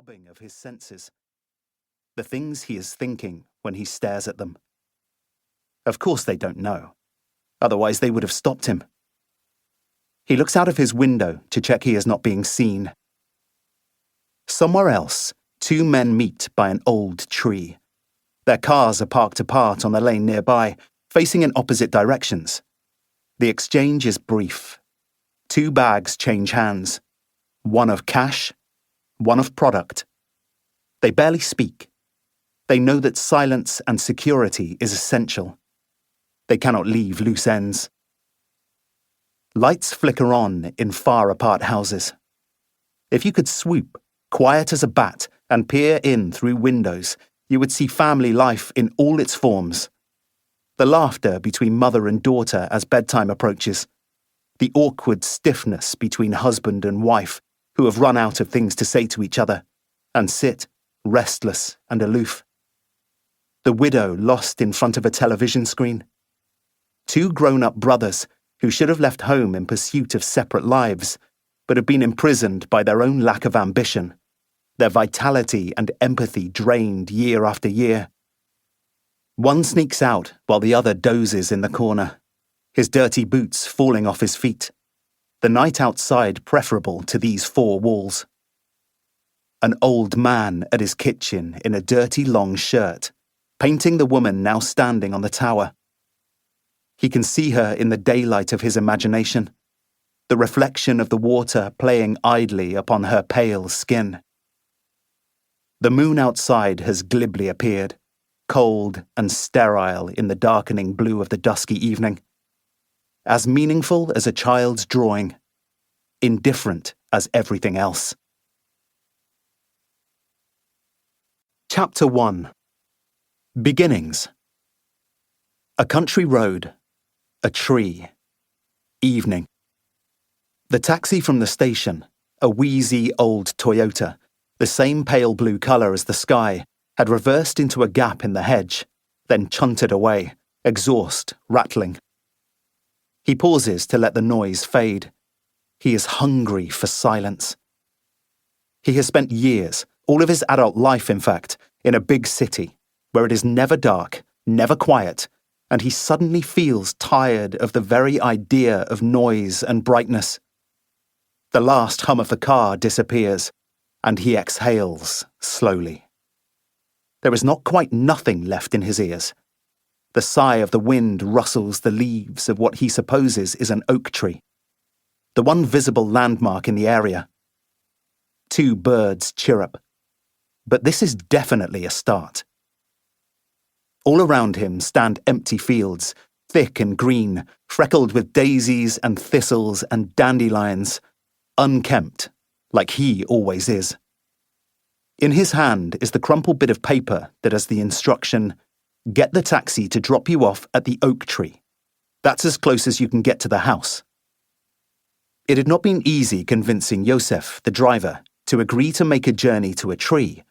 robbing of his senses. The things he is thinking when he stares at them. Of course they don't know. Otherwise they would have stopped him. He looks out of his window to check he is not being seen. Somewhere else, two men meet by an old tree. Their cars are parked apart on the lane nearby, facing in opposite directions. The exchange is brief. Two bags change hands. One of cash, one of product. They barely speak. They know that silence and security is essential. They cannot leave loose ends. Lights flicker on in far-apart houses. If you could swoop, quiet as a bat, and peer in through windows, you would see family life in all its forms. The laughter between mother and daughter as bedtime approaches. The awkward stiffness between husband and wife, who have run out of things to say to each other, and sit, restless and aloof. The widow lost in front of a television screen. Two grown-up brothers who should have left home in pursuit of separate lives, but have been imprisoned by their own lack of ambition, their vitality and empathy drained year after year. One sneaks out while the other dozes in the corner, his dirty boots falling off his feet, the night outside preferable to these four walls. An old man at his kitchen in a dirty long shirt, painting the woman now standing on the tower. He can see her in the daylight of his imagination, the reflection of the water playing idly upon her pale skin. The moon outside has glibly appeared, cold and sterile in the darkening blue of the dusky evening. As meaningful as a child's drawing, indifferent as everything else. Chapter 1. Beginnings. A country road. A tree. Evening. The taxi from the station, a wheezy old Toyota, the same pale blue colour as the sky, had reversed into a gap in the hedge, then chunted away, exhaust rattling. He pauses to let the noise fade. He is hungry for silence. He has spent years, all of his adult life in fact, in a big city, where it is never dark, never quiet, and he suddenly feels tired of the very idea of noise and brightness. The last hum of the car disappears, and he exhales slowly. There is not quite nothing left in his ears. The sigh of the wind rustles the leaves of what he supposes is an oak tree, the one visible landmark in the area. Two birds chirrup. But this is definitely a start. All around him stand empty fields, thick and green, freckled with daisies and thistles and dandelions, unkempt, like he always is. In his hand is the crumpled bit of paper that has the instruction, "Get the taxi to drop you off at the oak tree. That's as close as you can get to the house." It had not been easy convincing Josef, the driver, to agree to make a journey to a tree,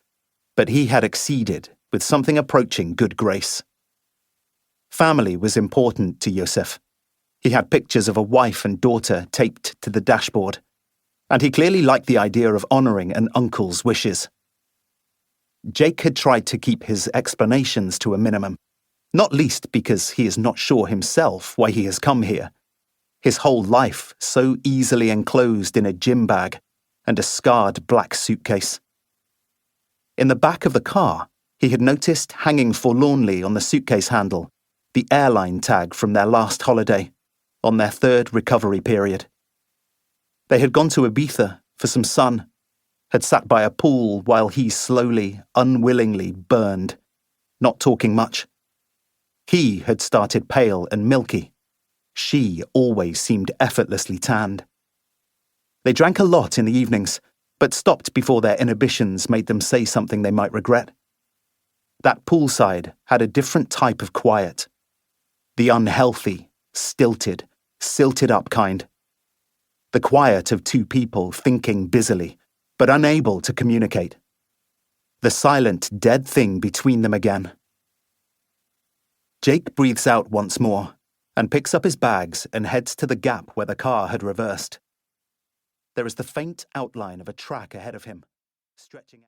but he had acceded with something approaching good grace. Family was important to Josef. He had pictures of a wife and daughter taped to the dashboard, and he clearly liked the idea of honouring an uncle's wishes. Jake had tried to keep his explanations to a minimum, not least because he is not sure himself why he has come here. His whole life so easily enclosed in a gym bag and a scarred black suitcase. In the back of the car, he had noticed hanging forlornly on the suitcase handle the airline tag from their last holiday, on their third recovery period. They had gone to Ibiza for some sun, had sat by a pool while he slowly, unwillingly burned, not talking much. He had started pale and milky. She always seemed effortlessly tanned. They drank a lot in the evenings, but stopped before their inhibitions made them say something they might regret. That poolside had a different type of quiet. The unhealthy, silted up kind. The quiet of two people thinking busily, but unable to communicate. The silent, dead thing between them again. Jake breathes out once more, and picks up his bags and heads to the gap where the car had reversed. There is the faint outline of a track ahead of him, stretching out.